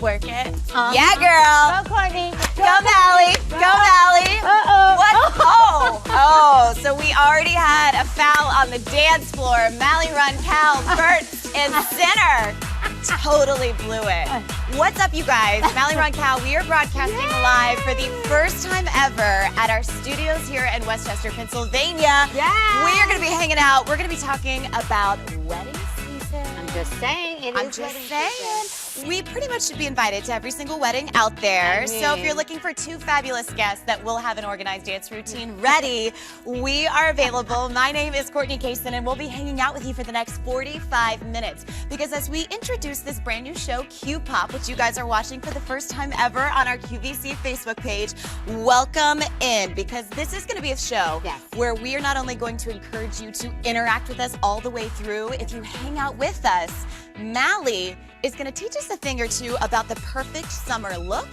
Work it. Yeah, girl. Go, Courtney. Go, Mally. Go, Mally. What? Oh, so we already had a foul on the dance floor. Mally Roncal, first and center. Totally blew it. What's up, you guys? Mally Roncal, we are broadcasting live for the first time ever at our studios here in Westchester, Pennsylvania. Yeah. We are going to be hanging out. We're going to be talking about wedding season. I'm just saying, I'm just saying. We pretty much should be invited to every single wedding out there. So if you're looking for two fabulous guests that will have an organized dance routine ready, we are available. My name is Courtney Cason, and we'll be hanging out with you for the next 45 minutes. Because as we introduce this brand new show, Qpop, which you guys are watching for the first time ever on our QVC Facebook page, welcome in. Because this is going to be a show where we are not only going to encourage you to interact with us all the way through, if you hang out with us, Mally is going to teach us a thing or two about the perfect summer look,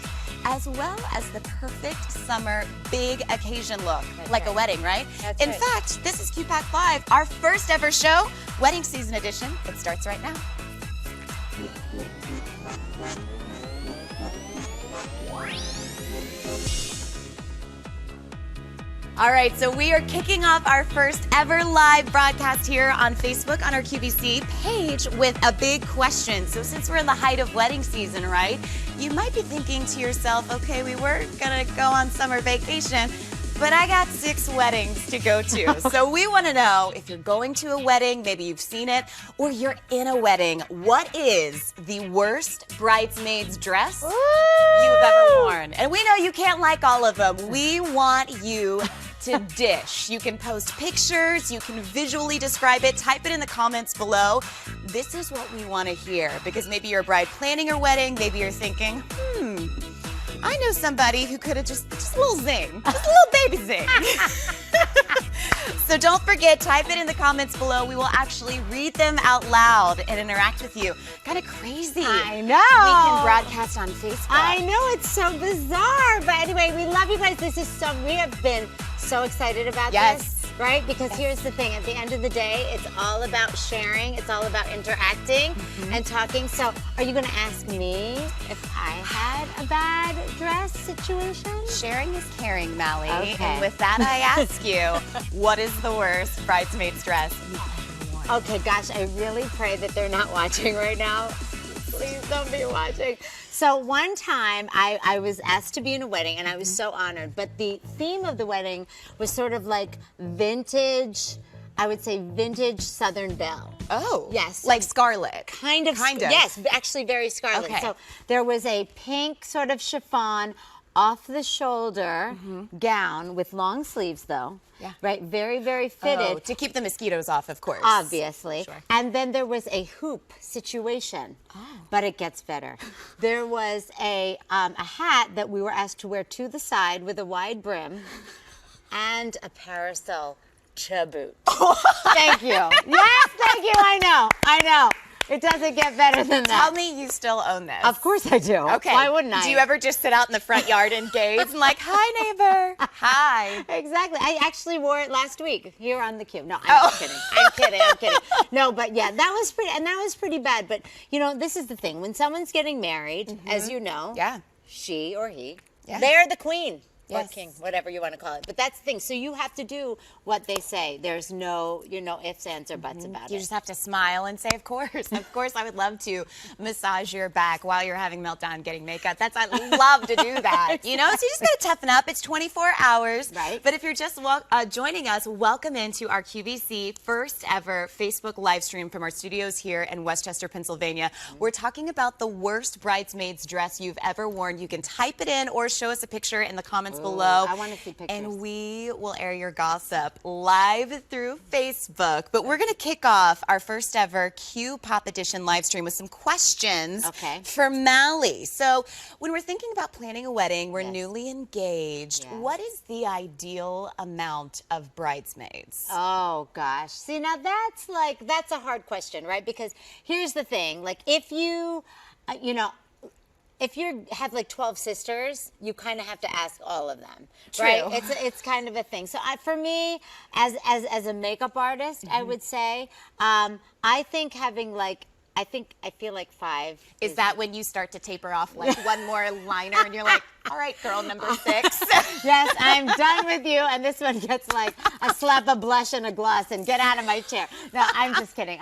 as well as the perfect summer big occasion look, like a wedding, right? In fact, this is Qpop Live, our first ever show, wedding season edition. It starts right now. All right, so we are kicking off our first ever live broadcast here on Facebook on our QVC page with a big question. So since we're in the height of wedding season, right, you might be thinking to yourself, okay, we were gonna go on summer vacation, but I got 6 weddings to go to. So we want to know if you're going to a wedding, maybe you've seen it, or you're in a wedding, what is the worst bridesmaid's dress you've ever worn? And we know you can't like all of them. We want you to dish. You can post pictures, you can visually describe it, type it in the comments below. This is what we want to hear, because maybe you're a bride planning your wedding, maybe you're thinking, I know somebody who could have just a little zing, just a little baby zing. So don't forget, type it in the comments below. We will actually read them out loud and interact with you. Kind of crazy. I know. We can broadcast on Facebook. I know, it's so bizarre. But anyway, we love you guys. We have been so excited about this, right? Because here's the thing, at the end of the day, it's all about sharing, it's all about interacting and talking. So are you gonna ask me if I had a bad dress situation? Sharing is caring, Mally. Okay. And with that, I ask you, what is the worst bridesmaid's dress you've ever worn? Okay, gosh, I really pray that they're not watching right now. Please don't be watching. So one time I was asked to be in a wedding and I was so honored, but the theme of the wedding was sort of like vintage, I would say vintage Southern Belle. Oh. Yes. Like scarlet. Kind of. Yes, actually very scarlet. Okay. So there was a pink sort of chiffon off the shoulder gown with long sleeves though. Yeah. Right, very, very fitted. Oh, to keep the mosquitoes off, of course. Obviously. Sure. And then there was a hoop situation. But it gets better. There was a hat that we were asked to wear to the side with a wide brim and a parasol to boot. Thank you. Yes, thank you. I know. It doesn't get better than that. Tell me you still own this. Of course I do. Okay. Why wouldn't I? Do you ever just sit out in the front yard and gaze and like, hi, neighbor. Hi. Exactly. I actually wore it last week here on the Q. No, I'm just kidding. I'm kidding. No, but yeah, that was pretty bad. But you know, this is the thing. When someone's getting married, as you know, she or he, they're the queen. Or king, whatever you want to call it. But that's the thing. So you have to do what they say. There's no, ifs, ands, or buts about it. You just have to smile and say, of course. Of course, I would love to massage your back while you're having meltdown getting makeup. I'd love to do that. So you just got to toughen up. It's 24 hours. Right. But if you're just joining us, welcome into our QVC first ever Facebook live stream from our studios here in Westchester, Pennsylvania. We're talking about the worst bridesmaid's dress you've ever worn. You can type it in or show us a picture in the comments below. I want to see pictures. And we will air your gossip live through Facebook. But we're going to kick off our first ever Qpop edition live stream with some questions for Mally. So when we're thinking about planning a wedding, we're newly engaged. What is the ideal amount of bridesmaids? Oh gosh. See, now that's a hard question, right? Because here's the thing, like if you if you have like 12 sisters, you kind of have to ask all of them, right? It's kind of a thing. So for me, as a makeup artist, I would say, I think having like I feel like 5. Is that when you start to taper off like one more liner and you're like, all right, girl, number 6. Yes, I'm done with you. And this one gets like a slap of blush and a gloss and get out of my chair. No, I'm just kidding.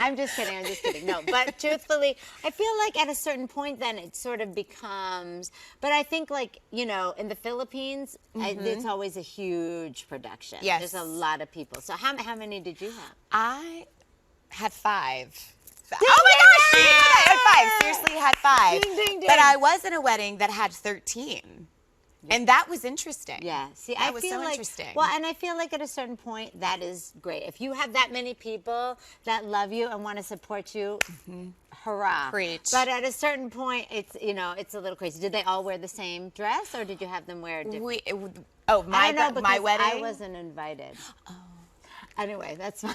No, but truthfully, I feel like at a certain point then it sort of becomes, but I think like, you know, in the Philippines, it's always a huge production. Yes. There's a lot of people. So how many did you have? I had 5. Oh my gosh! I had 5. Seriously, had 5. Ding, ding, ding. But I was in a wedding that had 13. And that was interesting. Yeah. See, that I was feel so like, interesting. well, and I feel like at a certain point that is great. If you have that many people that love you and want to support you, hurrah. Preach. But at a certain point, it's, you know, it's a little crazy. Did they all wear the same dress, or did you have them wear different? My wedding? I wasn't invited. Oh. Anyway, that's fine.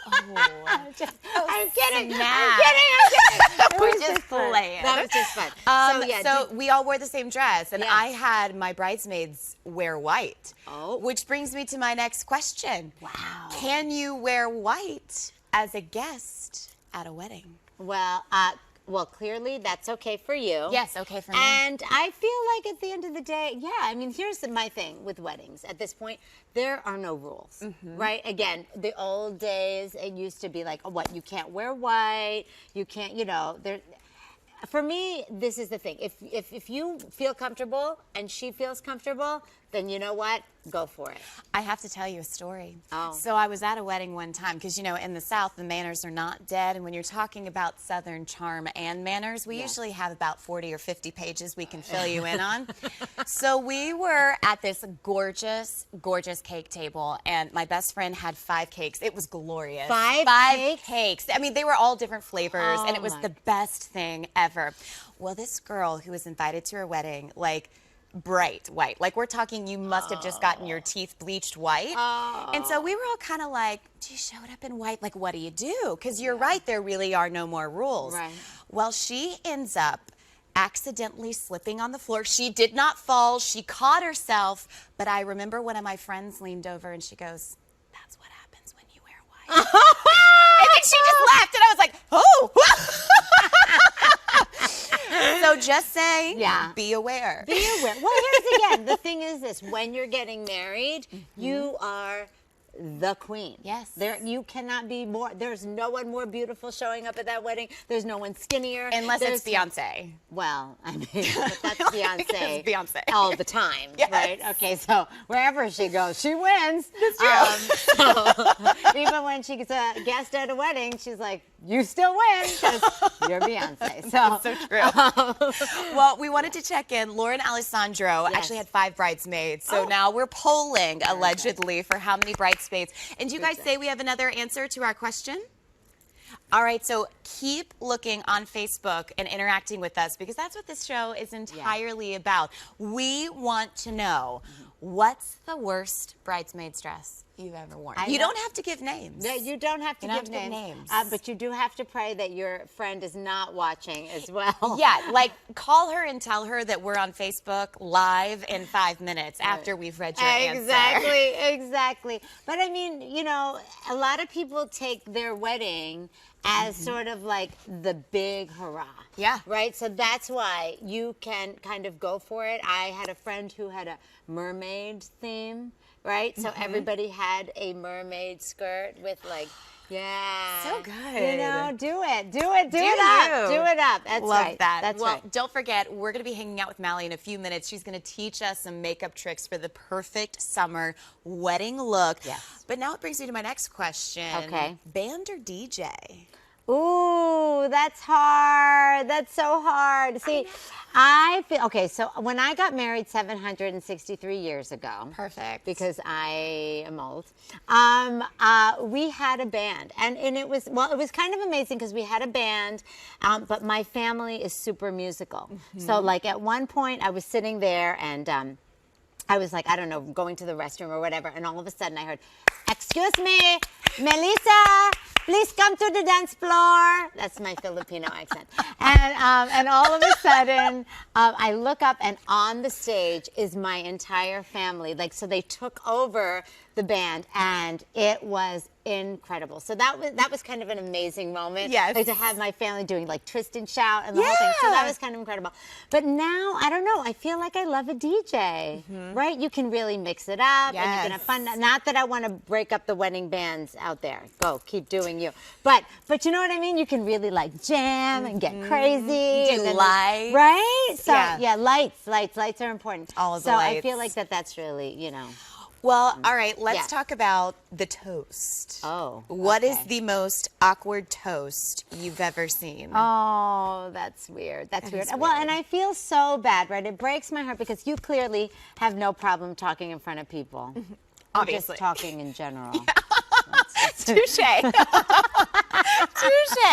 Oh. I'm kidding. I'm kidding. We're just playing. That was just fun. So we all wore the same dress, and Yes. I had my bridesmaids wear white. Oh. Which brings me to my next question. Wow. Can you wear white as a guest at a wedding? Well, clearly that's okay for you. Yes, okay for me. And I feel like at the end of the day, yeah, I mean, here's my thing with weddings. At this point, there are no rules, right? Again, the old days, it used to be like, you can't wear white, you can't, you know, for me, this is the thing. If you feel comfortable and she feels comfortable, then you know what? Go for it. I have to tell you a story. Oh. So I was at a wedding one time because, you know, in the South, the manners are not dead. And when you're talking about Southern charm and manners, we usually have about 40 or 50 pages we can fill you in on. So we were at this gorgeous, gorgeous cake table, and my best friend had 5 cakes. It was glorious. 5 cakes? I mean, they were all different flavors, and it was my. the best thing ever. Well, this girl who was invited to her wedding, like, bright white. Like, we're talking, you must have just gotten your teeth bleached white. And so we were all kind of like, she showed up in white. Like, what do you do? Because you're right, there really are no more rules. Right. Well, she ends up accidentally slipping on the floor. She did not fall. She caught herself. But I remember one of my friends leaned over and she goes, that's what happens when you wear white. And then she just laughed and I was like, oh. So just say, be aware. Be aware. Well, here's again, the thing is this, when you're getting married, you are the queen. Yes. You cannot be more, there's no one more beautiful showing up at that wedding. There's no one skinnier. Unless it's Beyonce. Well, I mean, but that's Beyonce. It's Beyonce. All the time, Yes. right? Okay, so wherever she goes, she wins. That's true. So even when she's a guest at a wedding, she's like, you still win because you're Beyonce. So, so true. Well, we wanted to check in. Lauren Alessandro actually had 5 bridesmaids. So now we're polling, allegedly, for how many bridesmaids. And do you guys say we have another answer to our question? All right, so keep looking on Facebook and interacting with us because that's what this show is entirely about. We want to know what's the worst bridesmaid's dress you've ever worn. You don't have to give names. Yeah, you don't have to give names. But you do have to pray that your friend is not watching as well. Yeah, like call her and tell her that we're on Facebook live in 5 minutes after we've read your answer. Exactly. But I mean, you know, a lot of people take their wedding as sort of like the big hurrah. Yeah. Right? So that's why you can kind of go for it. I had a friend who had a mermaid theme, right? So everybody had a mermaid skirt with like, so good. You know, do it up. That's Love right. that. That's well, right. don't forget, we're going to be hanging out with Mally in a few minutes. She's going to teach us some makeup tricks for the perfect summer wedding look. Yes. But now it brings me to my next question. Okay. Band or DJ? Ooh, that's hard. That's so hard. See, I feel, okay, so when I got married 763 years ago. Perfect. Because I am old. We had a band. And it was, well, it was kind of amazing because we had a band, but my family is super musical. So like at one point I was sitting there and I was like, I don't know, going to the restroom or whatever. And all of a sudden I heard, excuse me, Melissa, please come to the dance floor. That's my Filipino accent. And all of a sudden, I look up and on the stage is my entire family. Like, so they took over the band and it was incredible. So that was kind of an amazing moment. Yes. Like to have my family doing like twist and shout and the whole thing. So that was kind of incredible. But now, I don't know, I feel like I love a DJ, right? You can really mix it up and you can have fun. Not that I want to break up the wedding bands out there. Go, keep doing you. But you know what I mean? You can really like jam and get crazy. Do lights. Right? So yeah, lights are important. All of the so lights. I feel like that's really, you know. Well, all right, let's talk about the toast. Oh. What is the most awkward toast you've ever seen? Oh, that's weird. That's weird. Well, and I feel so bad, right? It breaks my heart because you clearly have no problem talking in front of people. Obviously. Just talking in general. Touche. Touche.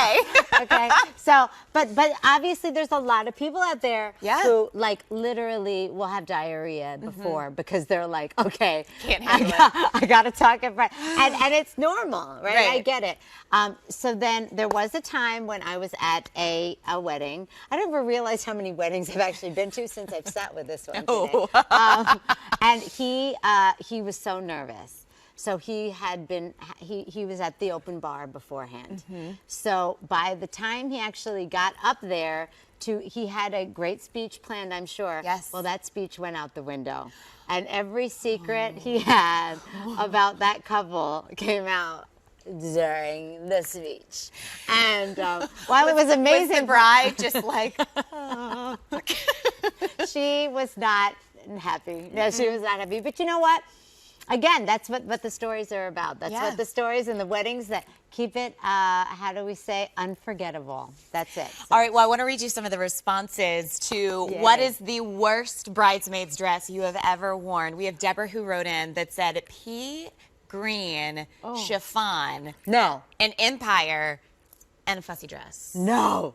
Okay. So, but obviously there's a lot of people out there who like literally will have diarrhea before because they're like, okay, can't handle it. I got to talk in front. And it's normal, right? I get it. So then there was a time when I was at a wedding. I never realized how many weddings I've actually been to since I've sat with this one today. And he was so nervous. So he was at the open bar beforehand. So by the time he actually got up there, he had a great speech planned, I'm sure. Yes. Well, that speech went out the window. And every secret he had about that couple came out during the speech. And while it was amazing. Was the bride just like... She was not happy. No, she was not happy. But you know what? Again, that's what the stories are about. That's what the stories and the weddings that keep it, how do we say, unforgettable. That's it. So. All right, well, I want to read you some of the responses to what is the worst bridesmaid's dress you have ever worn. We have Deborah who wrote in that said pea green chiffon. No. An empire and a fussy dress. No.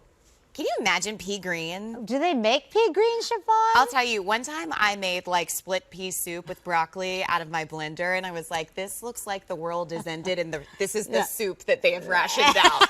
Can you imagine pea green? Do they make pea green chiffon? I'll tell you, one time I made like split pea soup with broccoli out of my blender, and I was like, this looks like the world has ended, and this is the soup that they have rationed out.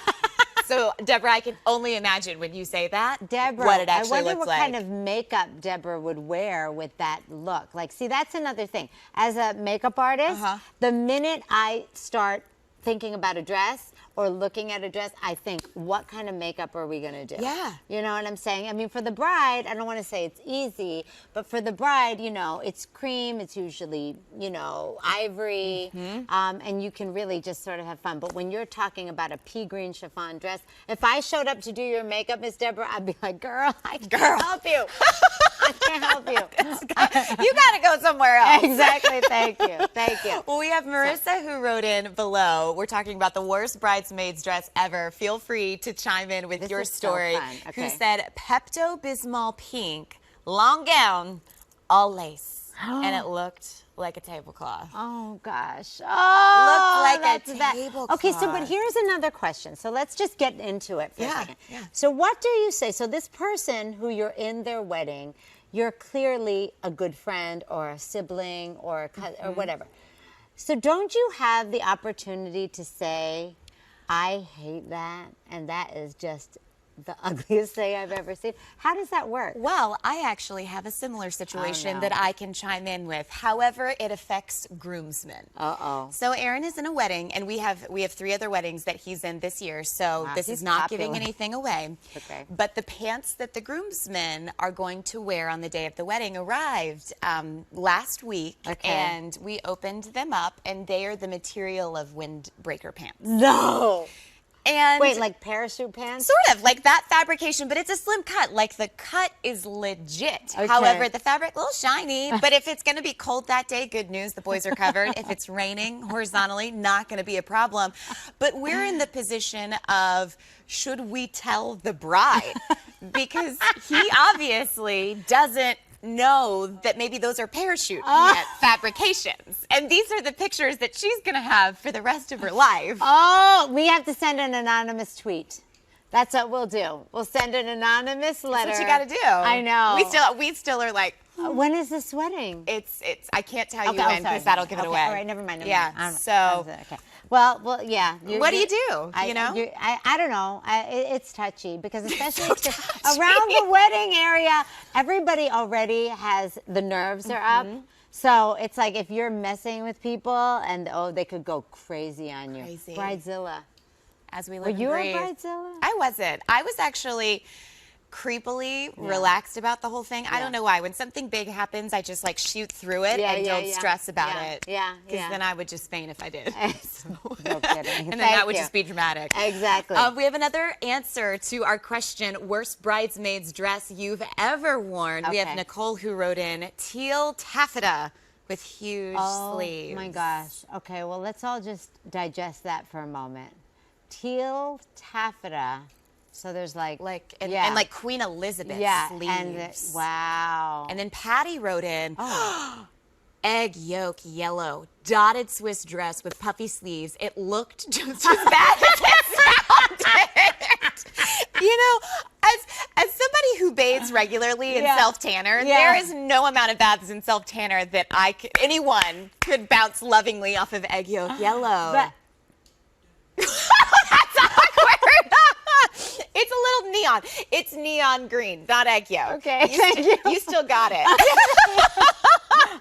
So, Deborah, I can only imagine when you say that, Deborah, what it actually I wonder looks what like. kind of makeup Deborah would wear with that look. Like, see, that's another thing. As a makeup artist, the minute I start thinking about a dress or looking at a dress, I think, what kind of makeup are we going to do? Yeah. You know what I'm saying? I mean, for the bride, I don't want to say it's easy, but for the bride, you know, it's cream, it's usually, you know, ivory, and you can really just sort of have fun. But when you're talking about a pea green chiffon dress, if I showed up to do your makeup, Miss Deborah, I'd be like, girl, I can't help you. I can't help you. You got to go somewhere else. Exactly. Thank you. Thank you. Well, we have Marissa who wrote in below. We're talking about the worst bridesmaid's dress ever. Feel free to chime in with your story. So fun. Okay. Who said Pepto-Bismol pink, long gown, all lace. And it looked like a tablecloth. Oh, gosh. Oh, looked like a tablecloth. Okay, so but here's another question. So let's just get into it for a second. Yeah. So what do you say? So this person who you're in their wedding, you're clearly a good friend or a sibling or a cousin or whatever. So don't you have the opportunity to say, I hate that, and that is just the ugliest thing I've ever seen? How does that work? Well, I actually have a similar situation that I can chime in with. However, it affects groomsmen. So Aaron is in a wedding, and we have 3 other weddings that he's in this year. So this is not giving anything away. Okay. But the pants that the groomsmen are going to wear on the day of the wedding arrived last week, and we opened them up, and they are the material of windbreaker pants. No. And wait, like parachute pants? Sort of, like that fabrication, but it's a slim cut. Like the cut is legit. However, the fabric, a little shiny, but if it's going to be cold that day, good news, the boys are covered. If it's raining horizontally, not going to be a problem. But we're in the position of, should we tell the bride? Because he obviously doesn't know that maybe those are parachute fabrications. And these are the pictures that she's going to have for the rest of her life. Oh, we have to send an anonymous tweet. That's what we'll do. We'll send an anonymous letter. That's what you got to do. I know. We still are like, when is this wedding? It's. I can't tell you when because that'll give it away. All right, never mind. So. Okay. Well, yeah. What do you do? You know? I don't know. It's touchy because especially around the wedding area, everybody already has the nerves are up. So it's like if you're messing with people and they could go crazy on you. Crazy. Bridezilla. As we live Were and you breathe. a bridezilla? I wasn't. I was actually creepily relaxed about the whole thing. I don't know why. When something big happens, I just like shoot through it and don't stress about it. Yeah. Because then I would just faint if I did. No kidding. And then that would just be dramatic. Exactly. We have another answer to our question, worst bridesmaid's dress you've ever worn. We have Nicole who wrote in teal taffeta with huge sleeves. Oh my gosh. Okay, well, let's all just digest that for a moment. Teal taffeta. So there's like and like Queen Elizabeth sleeves. Wow. And then Patty wrote in, egg yolk yellow, dotted Swiss dress with puffy sleeves. It looked just as bad as it sounded. You know, as somebody who bathes regularly in self-tanner, there is no amount of baths in self-tanner that anyone could bounce lovingly off of egg yolk yellow. But that's awkward. It's a little neon. It's neon green, not egg yolk. Okay, thank you. You still got it.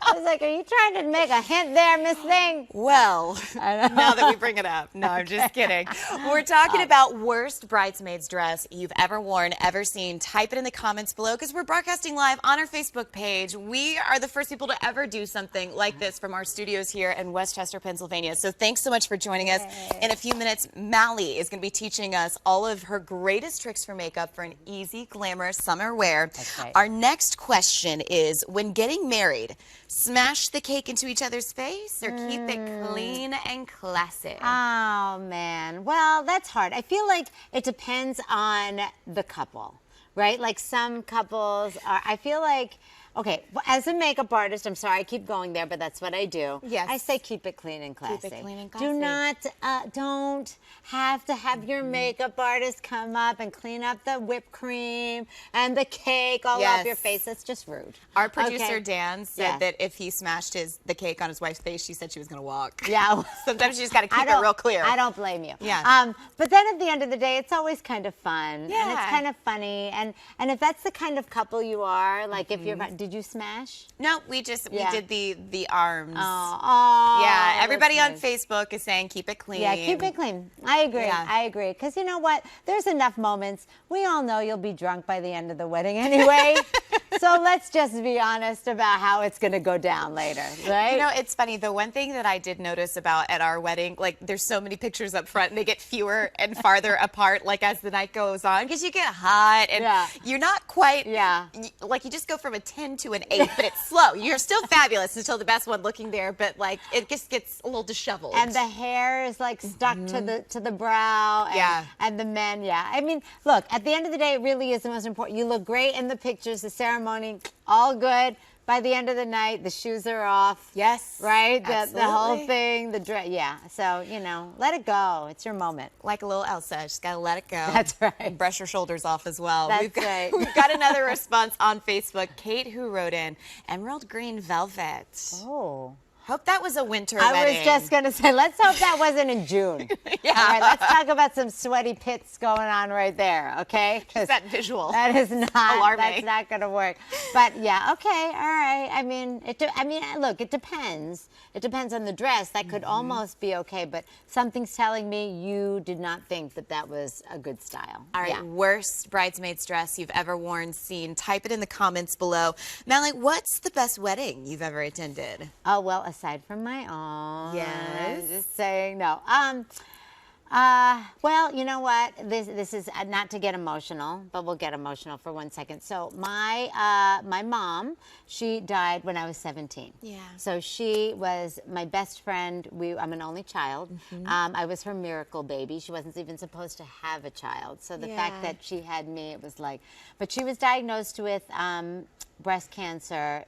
I was like, are you trying to make a hint there, Miss Thing? Well, now that we bring it up. No, I'm just kidding. We're talking about worst bridesmaid's dress you've ever worn, ever seen. Type it in the comments below because we're broadcasting live on our Facebook page. We are the first people to ever do something like this from our studios here in Westchester, Pennsylvania. So thanks so much for joining us. In a few minutes, Mally is going to be teaching us all of her greatest tricks for makeup for an easy, glamorous summer wear. Right. Our next question is, when getting married, smash the cake into each other's face or keep it clean and classy? Oh, man. Well, that's hard. I feel like it depends on the couple, right? Like some couples are, I feel like, okay, as a makeup artist, I'm sorry I keep going there, but that's what I do. Yes. I say keep it clean and classy. Keep it clean and classy. Do not, don't have to have your makeup artist come up and clean up the whipped cream and the cake all off your face. That's just rude. Our producer, Dan, said that if he smashed the cake on his wife's face, she said she was going to walk. Yeah. Sometimes you just got to keep it real clear. I don't blame you. Yeah. But then at the end of the day, it's always kind of fun. Yeah. And it's kind of funny. And if that's the kind of couple you are, like if you're, did you smash? No, we did the arms. Oh, yeah. Everybody on nice. Facebook is saying keep it clean. Yeah, keep it clean. I agree. Yeah. I agree. Because you know what? There's enough moments. We all know you'll be drunk by the end of the wedding anyway. So let's just be honest about how it's going to go down later, right? You know, it's funny. The one thing that I did notice about at our wedding, like there's so many pictures up front and they get fewer and farther apart, like as the night goes on, because you get hot and you're not quite, like you just go from a 10 to an 8, but it's slow. You're still fabulous until the best one looking there, but like it just gets a little disheveled. And the hair is like stuck to the brow. And, and the men, I mean, look, at the end of the day, it really is the most important. You look great in the pictures, the ceremony, all good. By the end of the night, the shoes are off. Yes. Right? The whole thing, the dress. Yeah. So, you know, let it go. It's your moment. Like a little Elsa. Just got to let it go. That's right. And brush your shoulders off as well. That's right. We've got another response on Facebook. Kate, who wrote in, emerald green velvet. Oh. Hope that was a winter wedding. I was just going to say, let's hope that wasn't in June. Yeah. All right, let's talk about some sweaty pits going on right there, okay? Just that visual. That is not alarming. That's not going to work. But yeah, okay, all right. I mean, look, it depends. It depends on the dress. That could almost be okay, but something's telling me you did not think that was a good style. All right, worst bridesmaid's dress you've ever worn, seen. Type it in the comments below. Mally, what's the best wedding you've ever attended? Oh, well, aside from my own. Yes. Just saying, no. Well, you know what? This is not to get emotional, but we'll get emotional for 1 second. So my mom, she died when I was 17. Yeah. So she was my best friend. I'm an only child. I was her miracle baby. She wasn't even supposed to have a child. So the fact that she had me, it was like, but she was diagnosed with breast cancer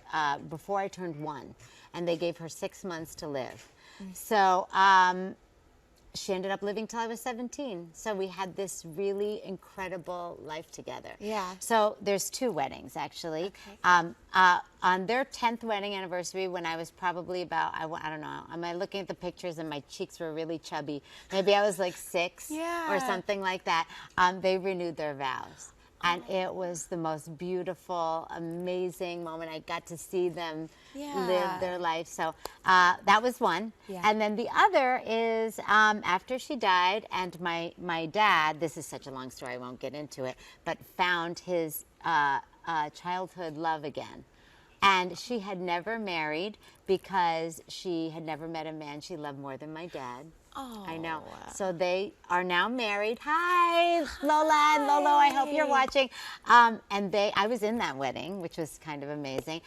before I turned 1. And they gave her 6 months to live. So she ended up living till I was 17. So we had this really incredible life together. Yeah. So there's 2 weddings, actually. Okay. On their 10th wedding anniversary, when I was probably about, I don't know, am I looking at the pictures and my cheeks were really chubby? Maybe I was like 6 or something like that. They renewed their vows. And it was the most beautiful, amazing moment. I got to see them live their life. So that was one. Yeah. And then the other is after she died, and my dad, this is such a long story, I won't get into it, but found his childhood love again. And she had never married because she had never met a man she loved more than my dad. Oh, I know. So they are now married. Hi, Lola and Lolo. I hope you're watching. And I was in that wedding, which was kind of amazing.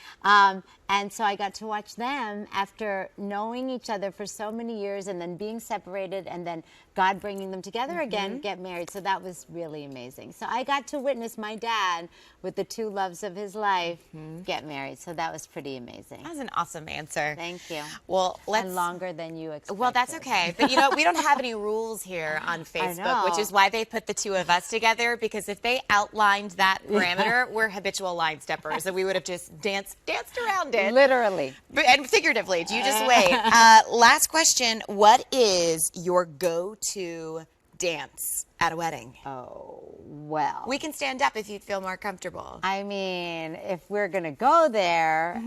And so I got to watch them after knowing each other for so many years and then being separated and then God bringing them together again, get married. So that was really amazing. So I got to witness my dad with the two loves of his life get married. So that was pretty amazing. That was an awesome answer. Thank you. Well, and longer than you expected. Well, that's okay. But you know, we don't have any rules here on Facebook, which is why they put the two of us together, because if they outlined that parameter, we're habitual line steppers, and we would have just danced around it. Literally. And figuratively. You just wait. Last question. What is your go-to dance at a wedding? Oh, well. We can stand up if you'd feel more comfortable. I mean, if we're going to go there,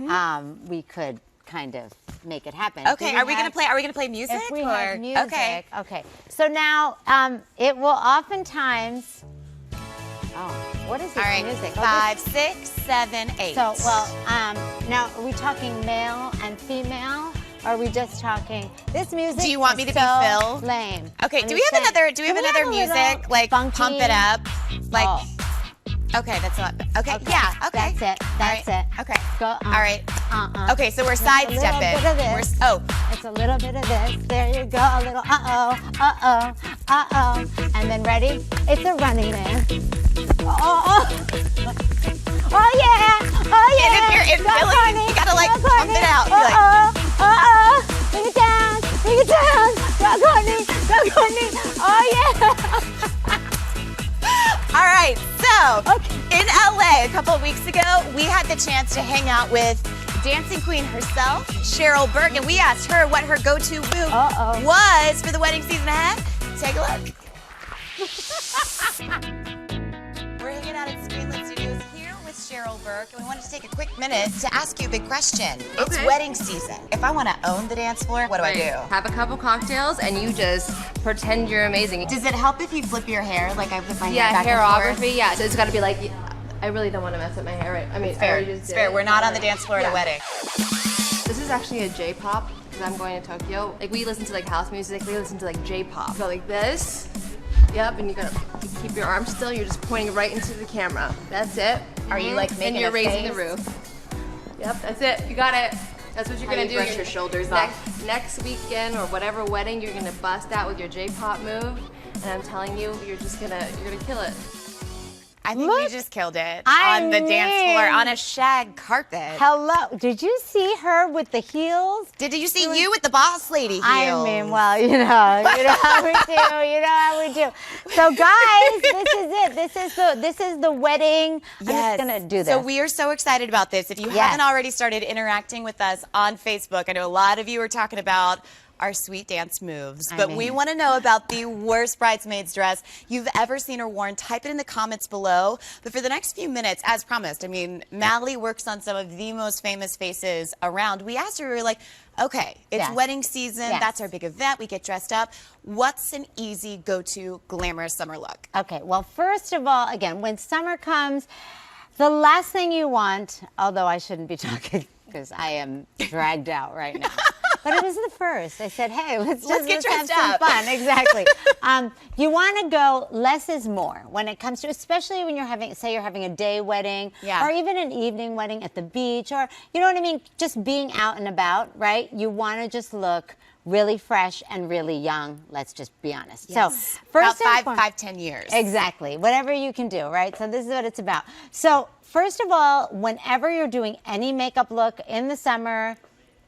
we could kind of make it happen. Okay, are we going to play music? If we have music. Okay. So now it will oftentimes what is this music? 5, 6, 7, 8. So, now are we talking male and female? Or are we just talking this music? Do you want me to be Phil? Lame. Okay, do we have another music like funky? Pump It Up? Like okay, that's not okay. Yeah, okay. That's it. That's it. Okay. Go All right. Okay, so we're sidestepping. It's a little bit of this. There you go. A little and then ready? It's a Running Man. Oh yeah! And if you're in Philly, you gotta like pump it out. Bring it down, go Courtney. Oh yeah! All right, so in LA a couple of weeks ago, we had the chance to hang out with dancing queen herself, Cheryl Burke, and we asked her what her go-to move was for the wedding season ahead. Take a look. We're hanging out at Screenlit Studios here with Cheryl Burke, and we wanted to take a quick minute to ask you a big question. It's wedding season. If I want to own the dance floor, what do I do? Have a couple cocktails and you just pretend you're amazing. Does it help if you flip your hair, like I flip my hair back and forth? Hairography, yeah. So it's got to be like, I really don't want to mess up my hair, right? I mean, it's fair. We're not on the dance floor at a wedding. This is actually a J-pop, because I'm going to Tokyo. Like, we listen to like house music, we listen to like J-pop. Go like this. Yep, and you gotta keep your arms still. You're just pointing right into the camera. That's it. Are you like making and you're a raising face? the roof. Yep, that's it. You got it. That's what you're gonna do. Brush your shoulders off. Next weekend or whatever wedding, you're gonna bust out with your J-pop move, and I'm telling you, you're gonna kill it. I think we just killed it on the dance floor on a shag carpet. Hello. Did you see her with the heels? Did you see you with the boss lady heels? I mean, well, you know how we do. You know how we do. So, guys, this is it. This is the wedding. I'm just gonna do this. So we are so excited about this. If you haven't already started interacting with us on Facebook, I know a lot of you are talking about our sweet dance moves, but we want to know about the worst bridesmaid's dress you've ever seen or worn. Type it in the comments below. But for the next few minutes, as promised, I mean, Mally works on some of the most famous faces around. We asked her, we were like, okay, it's wedding season. That's our big event. We get dressed up. What's an easy go-to glamorous summer look? Okay, well, first of all, again, when summer comes, the last thing you want, although I shouldn't be talking because I am dragged out right now. But it was the first. I said, hey, let's get have dressed some up. fun. Exactly. You want to go less is more when it comes to, especially when you're having, say you're having a day wedding or even an evening wedding at the beach or, you know what I mean, just being out and about, right? You want to just look really fresh and really young. Let's just be honest. Yes. So first, about 5-10 years. Exactly. Whatever you can do, right? So this is what it's about. So first of all, whenever you're doing any makeup look in the summer,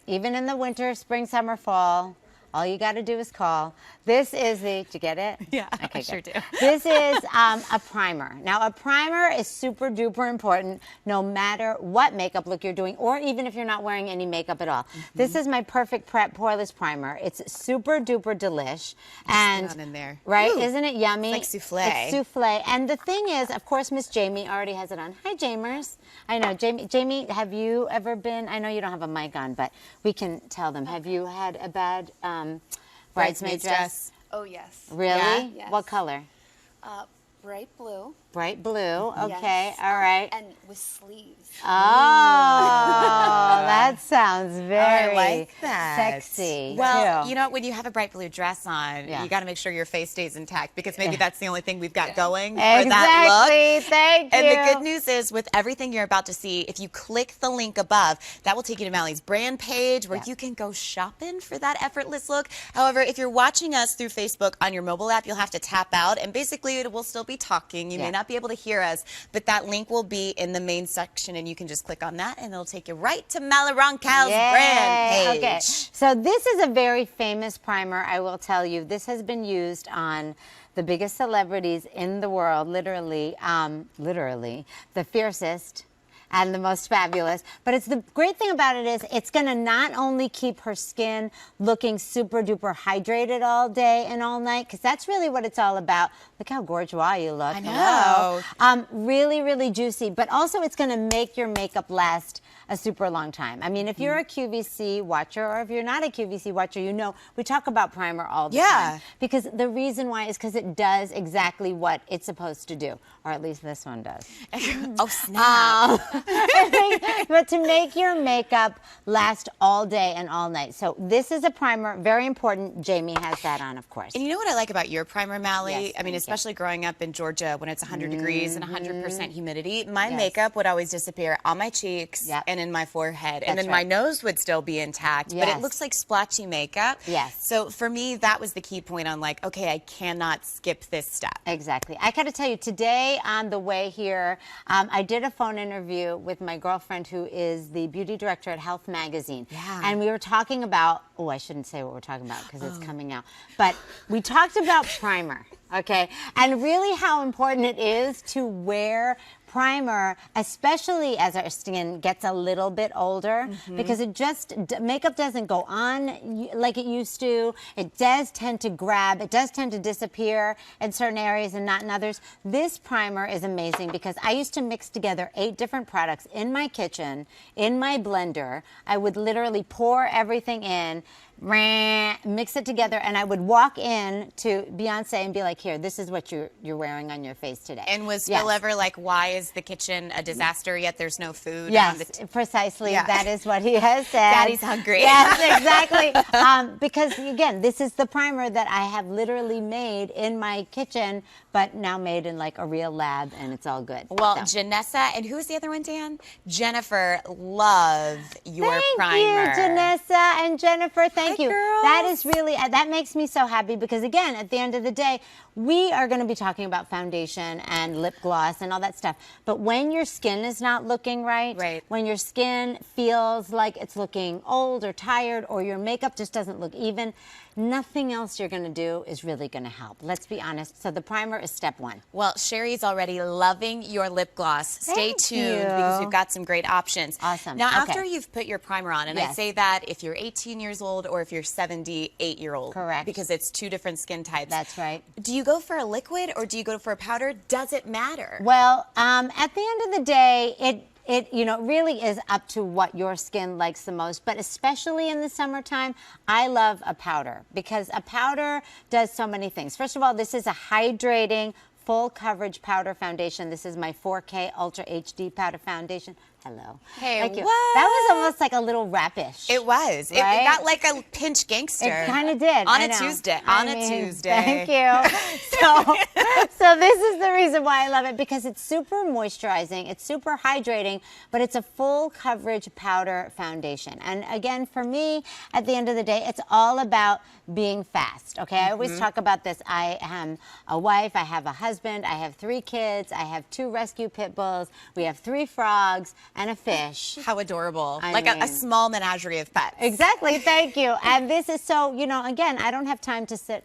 even in the winter, spring, summer, fall, All you got to do is call. This is the, did you get it? Yeah, okay, I sure do. This is a primer. Now, a primer is super duper important no matter what makeup look you're doing, or even if you're not wearing any makeup at all. This is my Perfect Prep Poreless Primer. It's super duper delish. And down in there. Right? Ooh, Isn't it yummy? it's like souffle. It's souffle. And the thing is, of course, Miss Jamie already has it on. Hi, Jamers. I know. Jamie, have you ever been, I know you don't have a mic on, but we can tell them. Have you had a bad bridesmaid dress? Oh, yes. Really? Yeah? Yes. What color? Bright blue. Bright blue. Okay. Yes. All right. And with sleeves. Oh, that sounds very I like that. sexy. Well, too. you know, when you have a bright blue dress on, Yeah. you got to make sure your face stays intact because maybe that's the only thing we've got going for Exactly. that look. Thank you. And the good news is, with everything you're about to see, if you click the link above, that will take you to Mally's brand page where you can go shopping for that effortless look. However, if you're watching us through Facebook on your mobile app, you'll have to tap out, and basically it will still be talking. You may not be able to hear us, but that link will be in the main section, and you can just click on that, and it'll take you right to Mally Roncal's brand page. Okay. So this is a very famous primer, I will tell you. This has been used on the biggest celebrities in the world, literally, the fiercest and the most fabulous. But it's the great thing about it is it's going to not only keep her skin looking super duper hydrated all day and all night, because that's really what it's all about. Look how gorgeous you look. I know. Hello. Really, really juicy. But also it's going to make your makeup last a super long time. I mean, if you're a QVC watcher, or if you're not a QVC watcher, you know we talk about primer all the time. Because the reason why is because it does exactly what it's supposed to do. Or at least this one does. Oh, snap. But to make your makeup last all day and all night. So this is a primer, very important. Jamie has that on, of course. And you know what I like about your primer, Mally? Yes, I mean, especially growing up in Georgia when it's 100 degrees and 100% humidity, my Yes. makeup would always disappear on my cheeks Yep. and in my forehead. And That's then my right. nose would still be intact, but Yes. it looks like splotchy makeup. Yes. So for me, that was the key point on like, okay, I cannot skip this step. Exactly. I got to tell you, today on the way here, I did a phone interview with my girlfriend who is the beauty director at Health Magazine. Yeah. And we were talking about, oh, I shouldn't say what we're talking about because it's coming out. But we talked about primer, okay? And really how important it is to wear primer, especially as our skin gets a little bit older, because it just, makeup doesn't go on like it used to. It does tend to grab, it does tend to disappear in certain areas and not in others. This primer is amazing because I used to mix together 8 different products in my kitchen, in my blender. I would literally pour everything in, mix it together, and I would walk in to Beyonce and be like, here, this is what you're wearing on your face today. And was Phil ever like, why is the kitchen a disaster yet there's no food? On Yes, the precisely. That is what he has said. Daddy's hungry. Yes, exactly. Because, again, this is the primer that I have literally made in my kitchen, but now made in like a real lab, and it's all good. Well, So. Janessa, and who was the other one, Dan? Jennifer, love your primer. Thank you, Janessa and Jennifer. Thank you. girls. That is really, that makes me so happy because, again, at the end of the day, we are going to be talking about foundation and lip gloss and all that stuff. But when your skin is not looking right, when your skin feels like it's looking old or tired or your makeup just doesn't look even, nothing else you're going to do is really going to help. Let's be honest. So the primer is step 1. Well, Sherry's already loving your lip gloss. Stay tuned because we've got some great options. Awesome. Now, Okay. after you've put your primer on, and I say that if you're 18 years old or if you're 78-year-old. Correct. Because it's 2 different skin types. That's right. Do you go for a liquid or do you go for a powder? Does it matter? Well, at the end of the day, it really is up to what your skin likes the most, but especially in the summertime, I love a powder because a powder does so many things. First of all, this is a hydrating, full coverage powder foundation. This is my 4K Ultra HD powder foundation. Hello. Hey, Thank you. what? That was almost like a little rapish. It was. Right? It got like a pinch gangster. It kind of did. On I a know. Tuesday. I On a mean, Tuesday. Thank you. So this is the reason why I love it, because it's super moisturizing, it's super hydrating, but it's a full coverage powder foundation. And again, for me, at the end of the day, it's all about being fast, okay? I always talk about this. I am a wife, I have a husband. husband, I have 3 kids, I have 2 rescue pit bulls, we have 3 frogs, and a fish. How adorable. I like mean, a small menagerie of pets. Exactly, thank you. And this is so, again, I don't have time to sit,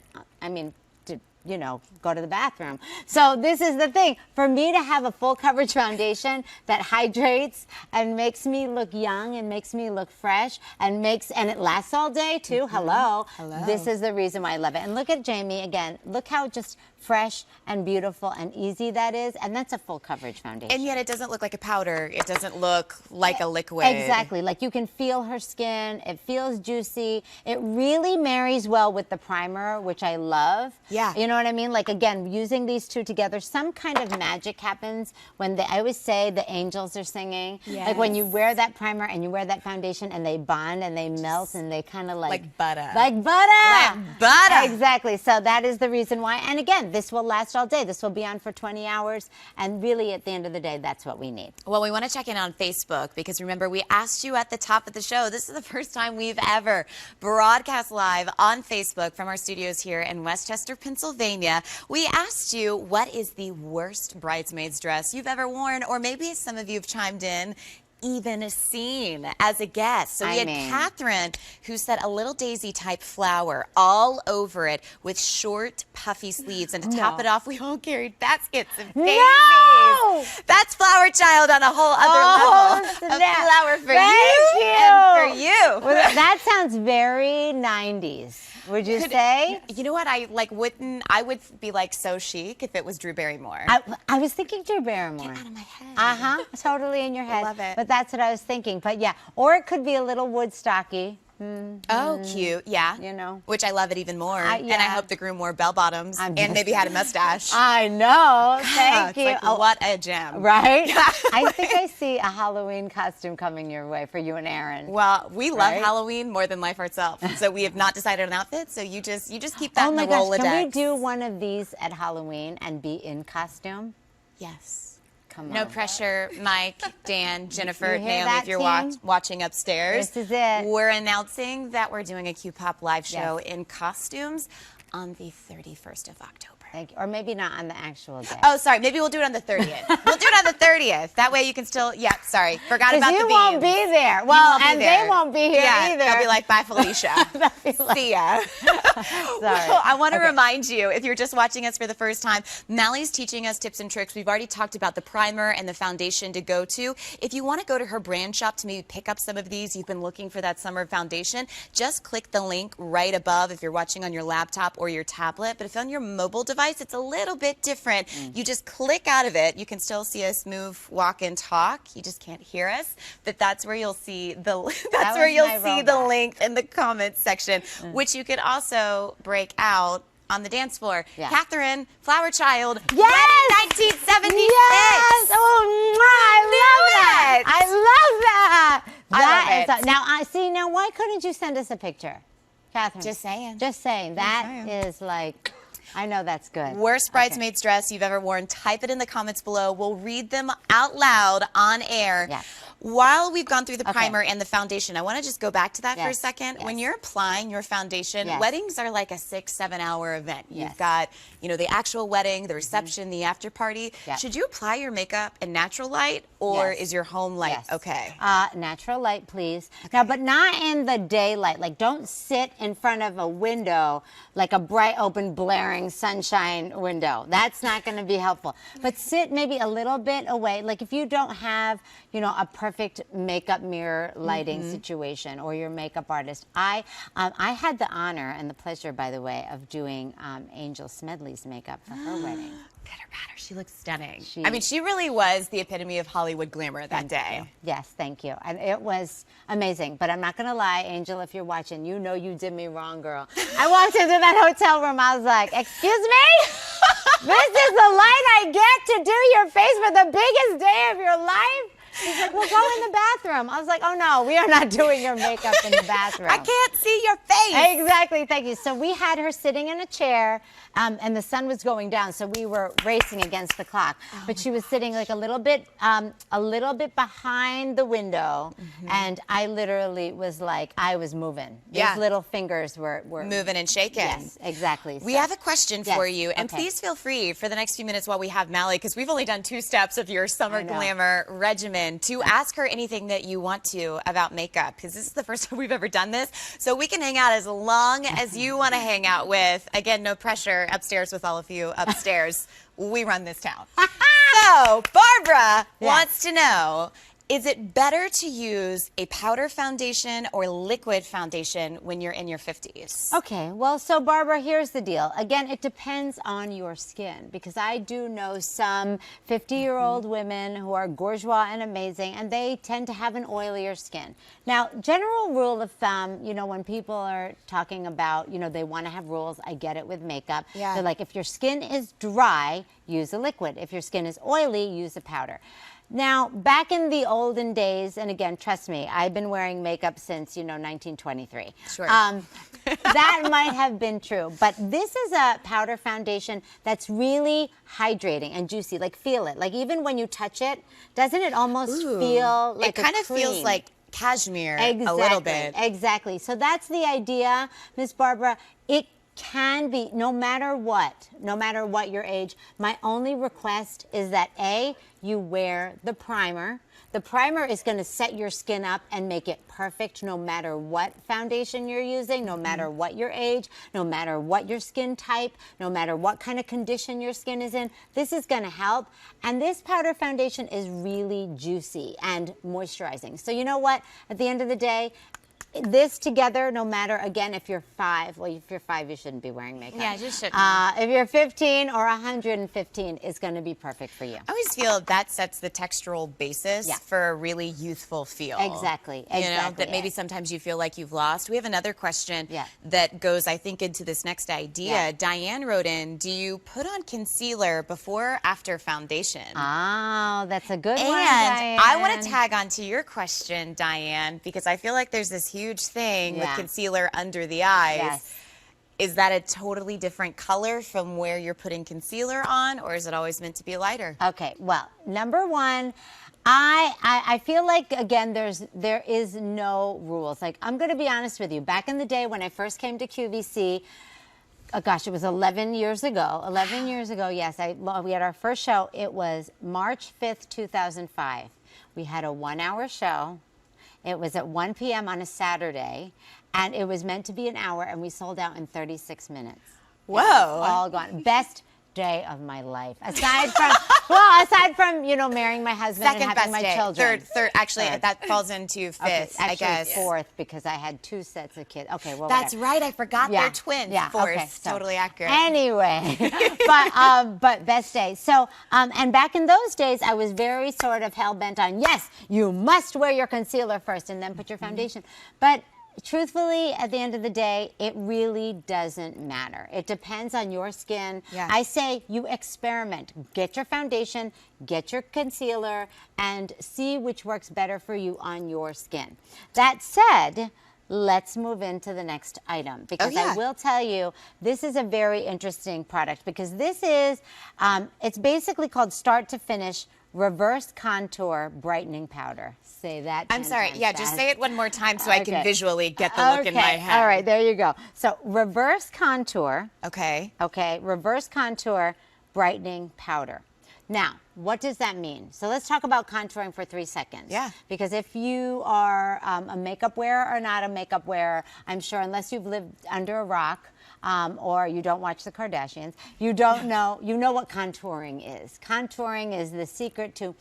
go to the bathroom. So this is the thing. For me to have a full coverage foundation that hydrates and makes me look young and makes me look fresh and it lasts all day too. Hello. This is the reason why I love it. And look at Jamie again. Look how just fresh and beautiful and easy that is. And that's a full coverage foundation. And yet it doesn't look like a powder. It doesn't look like a liquid. Exactly. Like you can feel her skin. It feels juicy. It really marries well with the primer, which I love. Yeah. You know what I mean? Like, again, using these two together, some kind of magic happens when I always say the angels are singing. Yes. Like when you wear that primer and you wear that foundation and they bond and they melt and they kind of like butter. Like butter. Like butter. Exactly. So that is the reason why. And again, this will last all day. This will be on for 20 hours. And really, at the end of the day, that's what we need. Well, we want to check in on Facebook because remember, we asked you at the top of the show. This is the first time we've ever broadcast live on Facebook from our studios here in Westchester, Pennsylvania. We asked you, what is the worst bridesmaid's dress you've ever worn? Or maybe some of you have chimed in, even seen as a guest. So we had Catherine, who said a little daisy type flower all over it with short puffy sleeves, and to top it off we all carried baskets of daisies. No! That's Flower Child on a whole other level of flower for you and for you. Well, that sounds very 90s. Would you say? You know what? I would be like so chic if it was Drew Barrymore. I was thinking Drew Barrymore. Get out of my head. Totally in your head. I love it. But that's what I was thinking. But yeah, or it could be a little Woodstocky. Oh, cute. Yeah. You know. Which I love it even more. Yeah. And I hope the groom wore bell bottoms and maybe had a mustache. I know. Thank you. Like, what a gem. Right? I think I see a Halloween costume coming your way for you and Aaron. Well, we love Halloween more than life itself. So we have not decided on an outfit. So you just keep that in the Rolodex. Oh my gosh, can we do one of these at Halloween and be in costume? Yes. Come on. No pressure, Mike, Dan, Jennifer, You hear Naomi, that, if you're team? watching upstairs. This is it. We're announcing that we're doing a Qpop live show in costumes on the 31st of October. Thank you. Or maybe not on the actual day. Oh, sorry. Maybe we'll do it on the 30th. We'll do it on the 30th. That way you can still, sorry. Forgot about the beans. You won't be there. Well, and they won't be here either. They'll be like, bye, Felicia. See ya. Sorry. Well, I want to remind you, if you're just watching us for the first time, Mally's teaching us tips and tricks. We've already talked about the primer and the foundation to go to. If you want to go to her brand shop to maybe pick up some of these, you've been looking for that summer foundation, just click the link right above if you're watching on your laptop or your tablet. But if on your mobile device, it's a little bit different. You just click out of it. You can still see us move, walk, and talk. You just can't hear us. But that's where you'll see the the link in the comments section, which you could also break out on the dance floor. Yeah. Catherine, Flower Child, Yes! 1976. Yes! Oh, I love that. I love that. Now, why couldn't you send us a picture, Catherine? Just saying. Just saying. That is like... I know that's good. Worst bridesmaid's dress you've ever worn. Type it in the comments below. We'll read them out loud on air. Yes. While we've gone through the primer and the foundation, I want to just go back to that for a second. Yes. When you're applying your foundation, weddings are like a 6-7 hour event. Yes. You've got, the actual wedding, the reception, the after party. Yes. Should you apply your makeup in natural light or is your home light okay? Natural light, please. Now, but not in the daylight. Like, don't sit in front of a window, like a bright, open, blaring sunshine window. That's not going to be helpful. But sit maybe a little bit away. Like, if you don't have, a perfect makeup mirror lighting situation or your makeup artist. I had the honor and the pleasure, by the way, of doing Angel Smedley's makeup for her wedding. Pitter patter, she looks stunning. She really was the epitome of Hollywood glamour that day. Yes, thank you. And it was amazing. But I'm not going to lie, Angel, if you're watching, you know you did me wrong, girl. I walked into that hotel room, I was like, excuse me? This is the light I get to do your face for the biggest day of your life? She's like, we'll go in the bathroom. I was like, oh no, we are not doing your makeup in the bathroom. I can't see your face. Exactly, thank you. So we had her sitting in a chair, and the sun was going down, so we were racing against the clock. But she was sitting like a little bit behind the window, and I literally was like, I was moving. These little fingers were moving and shaking. Yes, exactly. We have a question for you, and please feel free for the next few minutes while we have Mally, because we've only done 2 steps of your summer glamour regimen, to ask her anything that you want to about makeup, because this is the first time we've ever done this. So we can hang out as long as you want to hang out with. Again, no pressure upstairs with all of you upstairs. We run this town. So Barbara wants to know, is it better to use a powder foundation or liquid foundation when you're in your 50s? Okay, well, so Barbara, here's the deal. Again, it depends on your skin, because I do know some 50-year-old women who are bourgeois and amazing, and they tend to have an oilier skin. Now, general rule of thumb, you know, when people are talking about, you know, they want to have rules, I get it with makeup. They're like, if your skin is dry, use a liquid. If your skin is oily, use a powder. Now, back in the olden days, and again, trust me, I've been wearing makeup since, you know, 1923. Sure. That might have been true. But this is a powder foundation that's really hydrating and juicy. Like, feel it. Like, even when you touch it, doesn't it almost feel like it kind of cream? feels like cashmere a little bit. Exactly. So that's the idea, Miss Barbara. It can be, no matter what your age, my only request is that A, you wear the primer. The primer is going to set your skin up and make it perfect no matter what foundation you're using, no matter what your age, no matter what your skin type, no matter what kind of condition your skin is in. This is going to help. And this powder foundation is really juicy and moisturizing. So you know what? At the end of the day, this together, no matter, again, if you're 5, well, if you're 5, you shouldn't be wearing makeup. Yeah, you shouldn't. If you're 15 or 115, it's going to be perfect for you. I always feel that sets the textural basis for a really youthful feel. Exactly. You know, that maybe sometimes you feel like you've lost. We have another question that goes, I think, into this next idea. Diane wrote in, do you put on concealer before or after foundation? Oh, that's a good one, And Diane. I want to tag on to your question, Diane, because I feel like there's this huge thing with concealer under the eyes. Yes. Is that a totally different color from where you're putting concealer on, or is it always meant to be lighter? Okay, well, number one, I feel like, again, there is no rules. Like, I'm going to be honest with you. Back in the day when I first came to QVC, oh gosh, it was 11 years ago. 11 years ago, yes. We had our first show. It was March 5th, 2005. We had a 1-hour show. It was at 1 p.m. on a Saturday, and it was meant to be an hour, and we sold out in 36 minutes. Whoa. All gone. Best day of my life. Aside from, you know, marrying my husband and having my children. Third, actually, that falls into 5th, I guess. 4th, because I had 2 sets of kids. Okay, well, that's right. I forgot they're twins. Yeah, 4th. okay, so, totally accurate. Anyway, but best day. So, and back in those days, I was very sort of hell-bent on, yes, you must wear your concealer first and then put your foundation. But truthfully, at the end of the day, it really doesn't matter. It depends on your skin. I say you experiment. Get your foundation, get your concealer, and see which works better for you on your skin. That said, let's move into the next item, because I will tell you, this is a very interesting product, because this is, it's basically called Start to Finish Reverse Contour Brightening Powder. Say that 10 I'm sorry. times Yeah, fast. just say it one more time so I can visually get the look in my head. All right, there you go. So reverse contour. Okay. Okay, reverse contour brightening powder. Now, what does that mean? So let's talk about contouring for 3 seconds. Yeah. Because if you are a makeup wearer or not a makeup wearer, I'm sure unless you've lived under a rock, or you don't watch the Kardashians, you don't know, you know what contouring is. Contouring is the secret to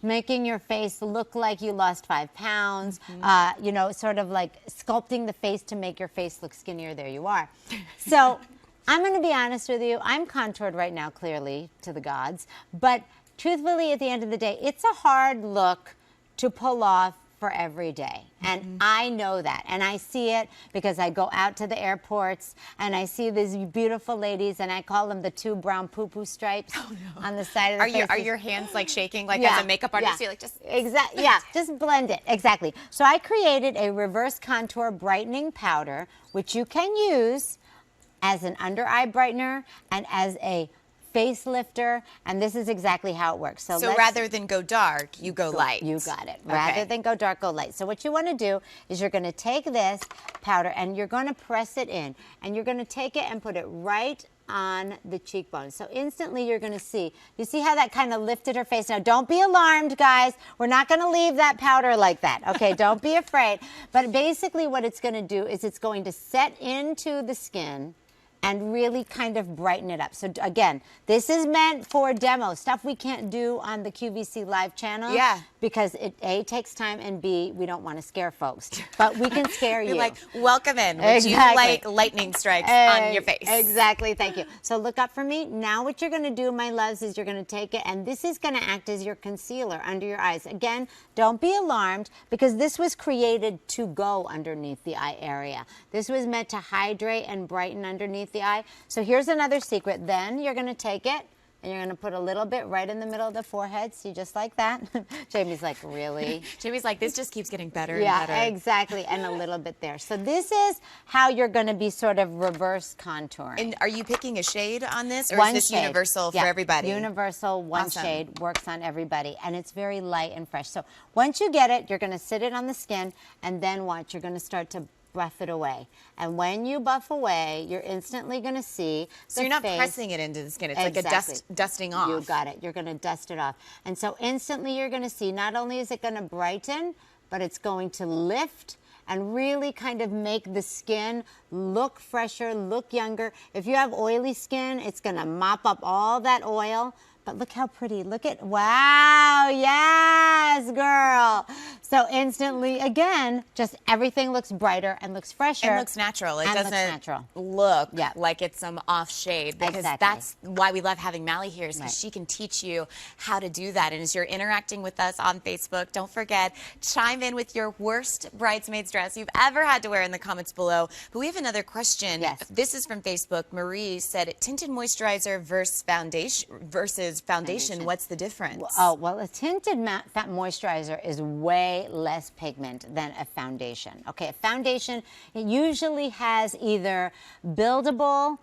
making your face look like you lost 5 pounds, you know, sort of like sculpting the face to make your face look skinnier. There you are. So I'm going to be honest with you. I'm contoured right now, clearly, to the gods. But truthfully, at the end of the day, it's a hard look to pull off for every day. And I know that. And I see it because I go out to the airports and I see these beautiful ladies and I call them the 2 brown poo-poo stripes on the side of the face. Are your hands like shaking like as a makeup artist? You're like just... Exactly. Yeah, just blend it. Exactly. So I created a reverse contour brightening powder, which you can use as an under eye brightener and as a facelifter, and this is exactly how it works. So rather than go dark, you go light. You got it. Rather than go dark, go light. So what you want to do is you're going to take this powder and you're going to press it in, and you're going to take it and put it right on the cheekbone. So instantly you're going to see, you see how that kind of lifted her face? Now don't be alarmed, guys. We're not going to leave that powder like that. Okay, don't be afraid. But basically what it's going to do is it's going to set into the skin and really kind of brighten it up. So again, this is meant for demo, stuff we can't do on the QVC live channel. Yeah. Because it A, takes time, and B, we don't want to scare folks. But we can scare you. You're like, welcome in. Would you like lightning strikes on your face? Exactly, thank you. So look up for me. Now what you're gonna do, my loves, is you're gonna take it, and this is gonna act as your concealer under your eyes. Again, don't be alarmed, because this was created to go underneath the eye area. This was meant to hydrate and brighten underneath the eye. So here's another secret. Then you're gonna take it, and you're going to put a little bit right in the middle of the forehead. See, just like that. Jamie's like, really? Jamie's like, this just keeps getting better and better. Yeah, exactly. And a little bit there. So this is how you're going to be sort of reverse contouring. And are you picking a shade on this? Or is this universal for everybody? Universal, one shade, works on everybody. And it's very light and fresh. So once you get it, you're going to sit it on the skin. And then watch, you're going to start to buff it away. And when you buff away, you're instantly going to see So you're not pressing it into the skin. It's like a dusting off. You got it. You're going to dust it off. And so instantly you're going to see not only is it going to brighten, but it's going to lift and really kind of make the skin look fresher, look younger. If you have oily skin, it's going to mop up all that oil. But look how pretty. Look at, wow, yes, girl. So instantly, again, just everything looks brighter and looks fresher. And looks natural. It doesn't look like it's some off shade. Because that's why we love having Mally here, is because she can teach you how to do that. And as you're interacting with us on Facebook, don't forget, chime in with your worst bridesmaid's dress you've ever had to wear in the comments below. But we have another question. Yes. This is from Facebook. Marie said, tinted moisturizer versus foundation, what's the difference? Well, a tinted matte moisturizer is way less pigment than a foundation. Okay, a foundation, it usually has either buildable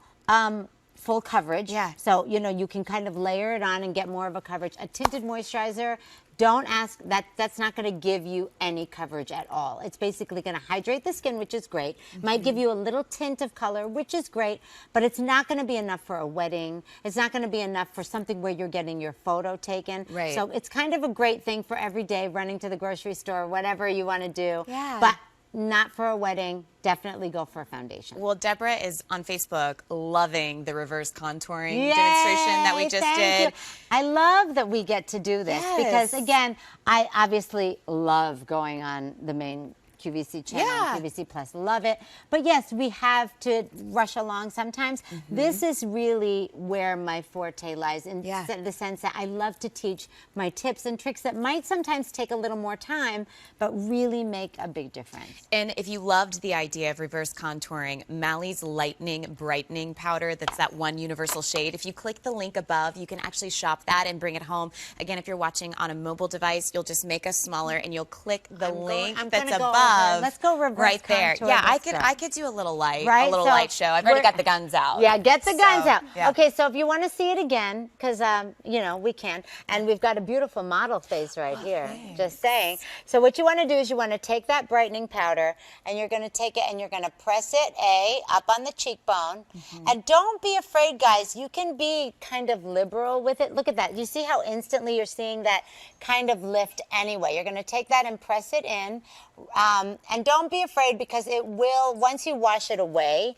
full coverage. Yeah. So, you know, you can kind of layer it on and get more of a coverage. A tinted moisturizer, don't ask, that's not going to give you any coverage at all. It's basically going to hydrate the skin, which is great. Might give you a little tint of color, which is great, but it's not going to be enough for a wedding. It's not going to be enough for something where you're getting your photo taken. Right. So it's kind of a great thing for every day, running to the grocery store, whatever you want to do. Yeah. But not for a wedding. Definitely go for a foundation. Well, Deborah is on Facebook loving the reverse contouring demonstration that we just did. You. I love that we get to do this because, again, I obviously love going on the main QVC channel, QVC Plus, love it. But yes, we have to rush along sometimes. This is really where my forte lies in the sense that I love to teach my tips and tricks that might sometimes take a little more time, but really make a big difference. And if you loved the idea of reverse contouring, Mally's Lightning Brightening Powder, that's that one universal shade. If you click the link above, you can actually shop that and bring it home. Again, if you're watching on a mobile device, you'll just make us smaller and you'll click the link that's above. Let's go reverse right there. Yeah, I could do a little light, light show. I've already got the guns out. Yeah, get the guns out. Yeah. Okay, so if you want to see it again, because you know we can, and we've got a beautiful model face right here. Thanks. Just saying. So what you want to do is you want to take that brightening powder, and you're going to take it and you're going to press it up on the cheekbone, and don't be afraid, guys. You can be kind of liberal with it. Look at that. You see how instantly you're seeing that kind of lift anyway. You're going to take that and press it in. And don't be afraid because it will, once you wash it away,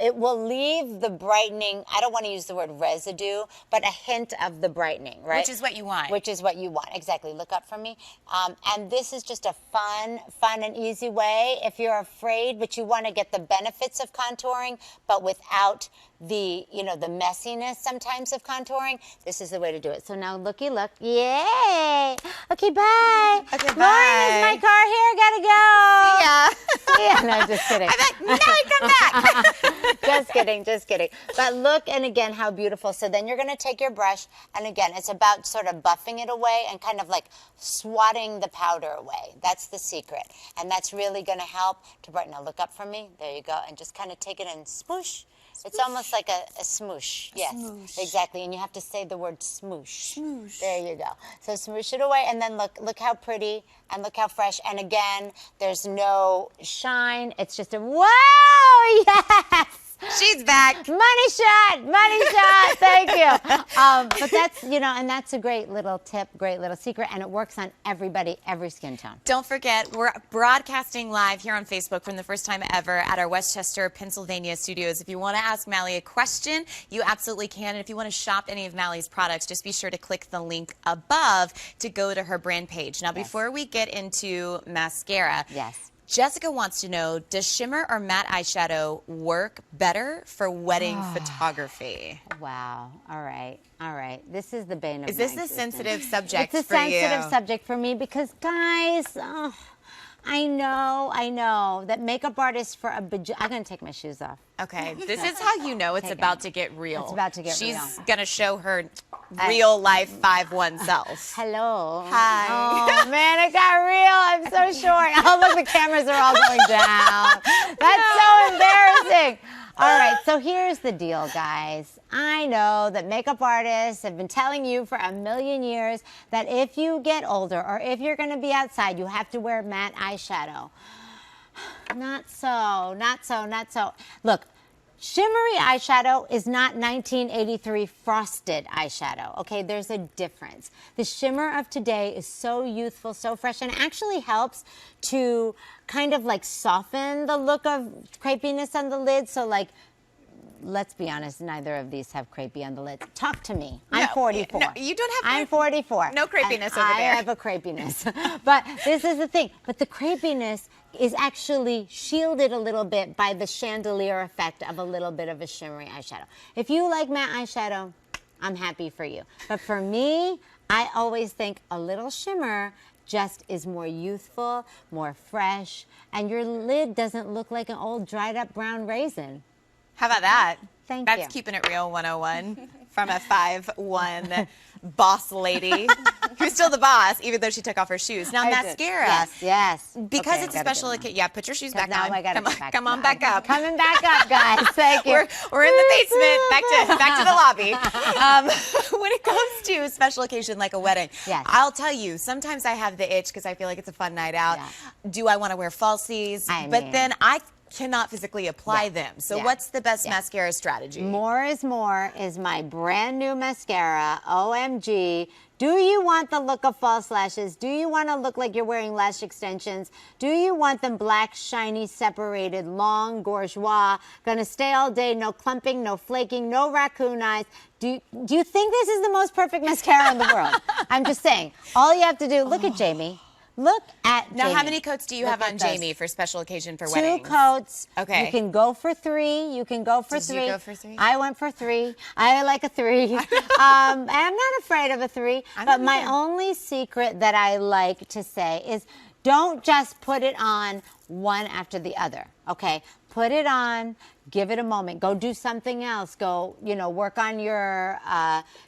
it will leave the brightening, I don't want to use the word residue, but a hint of the brightening, right? Which is what you want. Which is what you want, exactly. Look up for me. And this is just a fun and easy way. If you're afraid, but you want to get the benefits of contouring, but without the, you know, the messiness sometimes of contouring, this is the way to do it. So now looky look. Yay! Okay, bye. Okay, bye. Lauren, is my car here? gotta go. Yeah. Yeah, no, just kidding. I'm like, Mally, come back. Just kidding, just kidding. But look, and again, how beautiful. So then you're going to take your brush, and again, it's about sort of buffing it away and kind of like swatting the powder away. That's the secret. And that's really going to help to brighten. Now look up from me. There you go. And just kind of take it and smoosh. It's almost like a smoosh. Yes, smoosh. Exactly. And you have to say the word smoosh. Smoosh. There you go. So smoosh it away, and then look how pretty, and look how fresh. And again, there's no shine. It's just a, whoa, yes! She's back. Money shot, thank you. But that's, and that's a great little tip, great little secret, and it works on everybody, every skin tone. Don't forget, we're broadcasting live here on Facebook for the first time ever at our Westchester, Pennsylvania studios. If you want to ask Mally a question, you absolutely can. And if you want to shop any of Mally's products, just be sure to click the link above to go to her brand page. Now, before we get into mascara, Jessica wants to know, does shimmer or matte eyeshadow work better for wedding photography? Wow. All right. This is the bane of Is this my a existence. sensitive subject for you? It's a sensitive subject for me because, guys, I know that makeup artists for I'm going to take my shoes off. Okay. This is how you know it's about to get real. It's about to get real. real. She's going to show her real life 5'1" self. Hello. Hi. Oh, man, it got real. I'm so short. Oh, look, the cameras are all going down. That's so embarrassing. All right, so here's the deal, guys. I know that makeup artists have been telling you for a million years that if you get older or if you're going to be outside, you have to wear matte eyeshadow. Not so. Look, shimmery eyeshadow is not 1983 frosted eyeshadow, okay? There's a difference. The shimmer of today is so youthful, so fresh, and actually helps to kind of like soften the look of crepiness on the lid. So like, let's be honest, neither of these have crepey on the lids. Talk to me. I'm 44. No, you don't have I'm 44. No crepiness over I there. I have a crepiness. But this is the thing. But the crepiness is actually shielded a little bit by the chandelier effect of a little bit of a shimmery eyeshadow. If you like matte eyeshadow, I'm happy for you. But for me, I always think a little shimmer just is more youthful, more fresh, and your lid doesn't look like an old dried up brown raisin. How about that? Thank you. That's keeping it real 101 from a 5'1" boss lady who's still the boss, even though she took off her shoes. Now, mascara. Yes. Because okay, it's a special occasion. Yeah, put your shoes back now on. I gotta Come on back up. Coming back up, guys. Thank you. We're in the basement. Back to the lobby. When it comes to a special occasion like a wedding, I'll tell you, sometimes I have the itch because I feel like it's a fun night out. Yeah. Do I want to wear falsies? But then I cannot physically apply them. So what's the best mascara strategy? More is More is my brand new mascara, OMG. Do you want the look of false lashes? Do you want to look like you're wearing lash extensions? Do you want them black, shiny, separated, long, bourgeois, gonna stay all day, no clumping, no flaking, no raccoon eyes? Do you think this is the most perfect mascara in the world? I'm just saying. All you have to do, look at Jamie. Look at Jamie. Now, how many coats do you have on Jamie for special occasion for weddings? 2 coats. Okay. You can go for 3. You can go for 3. Did you go for 3? I went for 3. I like a 3. I'm not afraid of a 3. But my only secret that I like to say is don't just put it on one after the other, okay? Put it on, give it a moment. Go do something else. Go, work on your,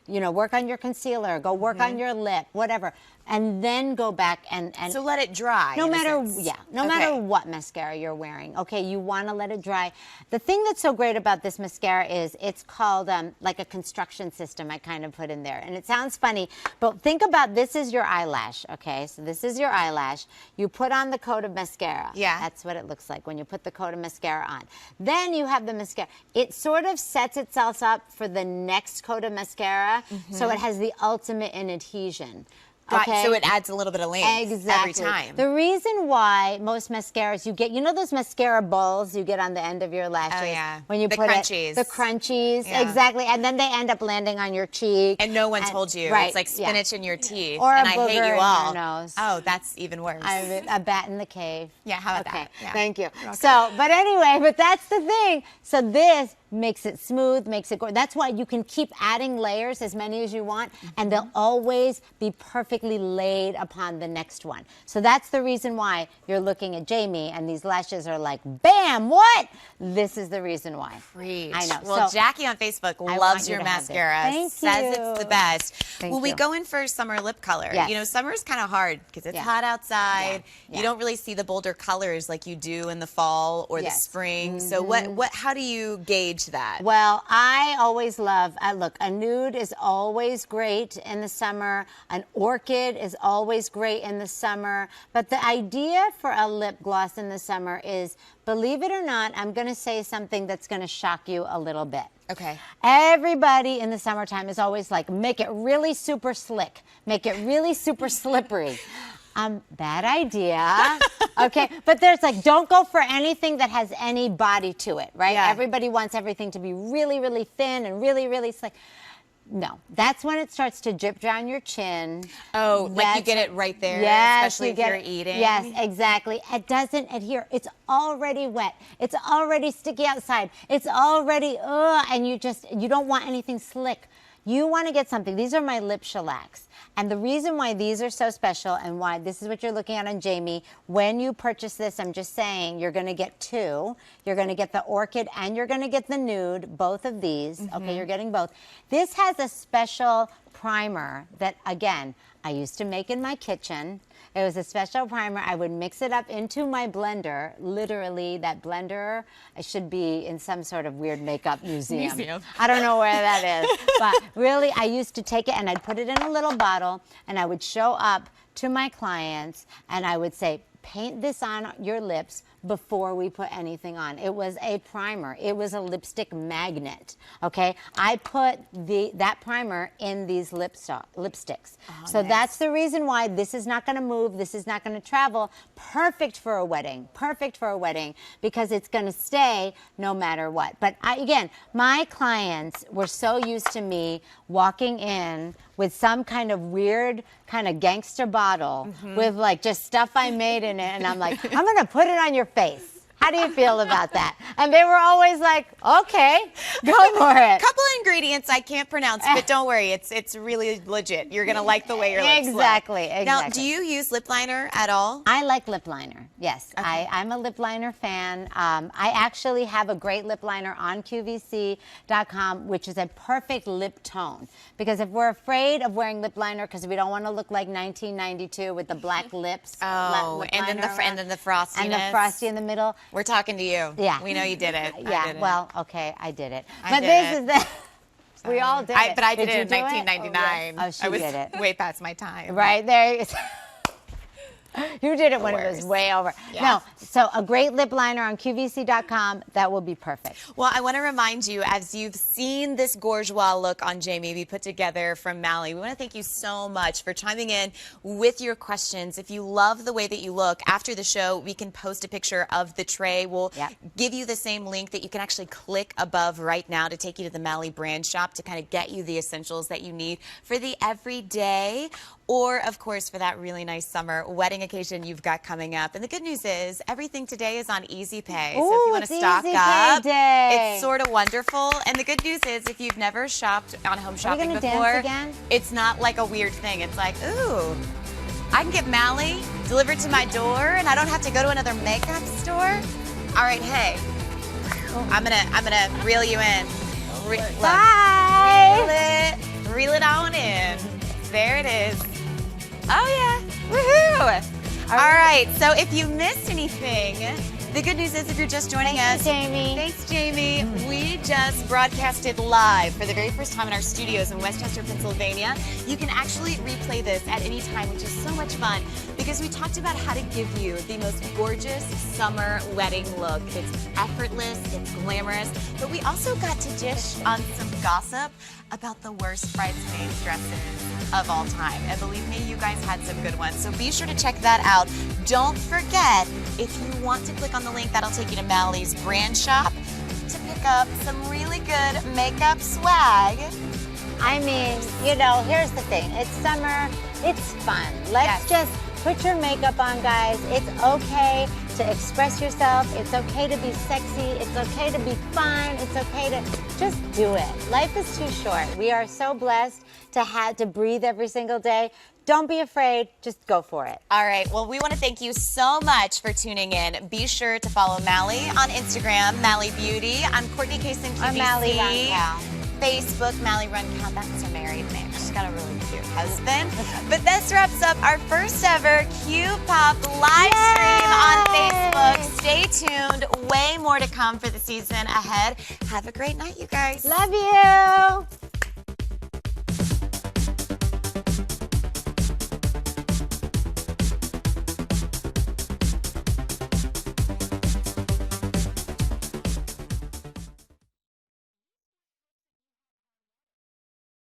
work on your concealer. Go work on your lip, whatever. And then go back and so let it dry. No matter what mascara you're wearing, okay, you want to let it dry. The thing that's so great about this mascara is it's called like a construction system. I kind of put in there, and it sounds funny, but think about this is your eyelash, okay? So this is your eyelash. You put on the coat of mascara. Yeah, that's what it looks like when you put the coat of mascara on. Then you have the mascara. It sort of sets itself up for the next coat of mascara, so it has the ultimate in adhesion. Okay. So it adds a little bit of length every time. The reason why most mascaras you get, those mascara balls you get on the end of your lashes? Oh, yeah. When you the put crunchies. The crunchies, exactly. And then they end up landing on your cheek. And no one told you. Right, it's like spinach in your teeth. Or and a I booger hate you in all. your nose. Oh, that's even worse. A bat in the cave. Yeah, how about that? Yeah. Thank you. So, but anyway, but that's the thing. So this makes it smooth, makes it go. That's why you can keep adding layers, as many as you want, and they'll always be perfectly laid upon the next one. So that's the reason why you're looking at Jamie and these lashes are like, bam, what? This is the reason why. Preach. I know. Well, So, Jackie on Facebook loves your mascara. Thank says you. it's the best. Thank Well, we you. go in for summer lip color. Yes. You know, summer's kind of hard because it's Yeah. hot outside. Yeah. You don't really see the bolder colors like you do in the fall or the Yes. spring. So how do you gauge that? Well, I always love, look, a nude is always great in the summer. An orchid is always great in the summer. But the idea for a lip gloss in the summer is, believe it or not, I'm going to say something that's going to shock you a little bit. Okay. Everybody in the summertime is always like, make it really super slick. Make it really super slippery. Bad idea. Okay, but there's like, don't go for anything that has any body to it, right? Yeah. Everybody wants everything to be really, really thin and really, really slick. No, that's when it starts to drip down your chin. Oh, like you get it right there, yes, especially if you're eating. Yes, exactly. It doesn't adhere. It's already wet. It's already sticky outside. It's already, and you don't want anything slick. You want to get something. These are my lip shellacs. And the reason why these are so special and why this is what you're looking at on Jamie, when you purchase this, I'm just saying, you're going to get two. You're going to get the orchid and you're going to get the nude, both of these. Okay, you're getting both. This has a special primer that, again, I used to make in my kitchen. It was a special primer. I would mix it up into my blender. Literally, that blender should be in some sort of weird makeup museum. I don't know where that is. But really, I used to take it and I'd put it in a little bottle and I would show up to my clients and I would say, paint this on your lips before we put anything on. It was a primer. It was a lipstick magnet, okay? I put that primer in these lipsticks. Oh, so nice. That's the reason why this is not gonna move, this is not gonna travel. Perfect for a wedding, because it's gonna stay no matter what. But again, my clients were so used to me walking in with some kind of weird kind of gangster bottle with like just stuff I made in it, and I'm like, I'm gonna put it on your face. How do you feel about that? And they were always like, okay, go for it. Couple of ingredients I can't pronounce, but don't worry, it's really legit. You're gonna like the way your lips look. Exactly. Now, do you use lip liner at all? I like lip liner, yes. Okay. I'm a lip liner fan. I actually have a great lip liner on QVC.com, which is a perfect lip tone. Because if we're afraid of wearing lip liner because we don't want to look like 1992 with the black lips, and then the frostiness. And the frosty in the middle. We're talking to you. Yeah. We know you did it. Yeah, did it. well, okay, I did it. I But did this it. is the... We all did it. But I did it in you do 1999. Oh, she I was did it. way past my time. Right there. You did it when it was way over. Yeah. No, so a great lip liner on QVC.com, that will be perfect. Well, I want to remind you, as you've seen this bourgeois look on Jamie be put together from Mally, we want to thank you so much for chiming in with your questions. If you love the way that you look, after the show, we can post a picture of the tray. We'll give you the same link that you can actually click above right now to take you to the Mally brand shop to kind of get you the essentials that you need for the everyday, or, of course, for that really nice summer wedding occasion you've got coming up. And the good news is everything today is on Easy Pay. So if you want to stock up, it's sort of wonderful. And the good news is if you've never shopped on home shopping before, dance again? It's not like a weird thing. It's like, ooh, I can get Mally delivered to my door and I don't have to go to another makeup store. All right, hey, I'm gonna reel you in. Bye. Reel it on in. There it is. Oh yeah, woohoo! All right, so if you missed anything, the good news is if you're just joining us, Jamie. Thanks, Jamie. We just broadcasted live for the very first time in our studios in Westchester, Pennsylvania. You can actually replay this at any time, which is so much fun because we talked about how to give you the most gorgeous summer wedding look. It's effortless, it's glamorous, but we also got to dish on some gossip about the worst bridesmaids dresses of all time. And believe me, you guys had some good ones. So be sure to check that out. Don't forget, if you want to click on the link, that'll take you to Mally's brand shop to pick up some really good makeup swag. I mean, you know, here's the thing. It's summer. It's fun. Let's just Put your makeup on, guys. It's okay to express yourself. It's okay to be sexy. It's okay to be fun. It's okay to just do it. Life is too short. We are so blessed to have to breathe every single day. Don't be afraid. Just go for it. All right. Well, we want to thank you so much for tuning in. Be sure to follow Mally on Instagram, Mally Beauty. I'm Courtney Cason, QVC. I'm Mally Roncal. Facebook, Mally Roncal. That's her married name. She's got a really cute husband. But this wraps up our first ever Qpop live stream on Facebook. Stay tuned. Way more to come for the season ahead. Have a great night, you guys. Love you.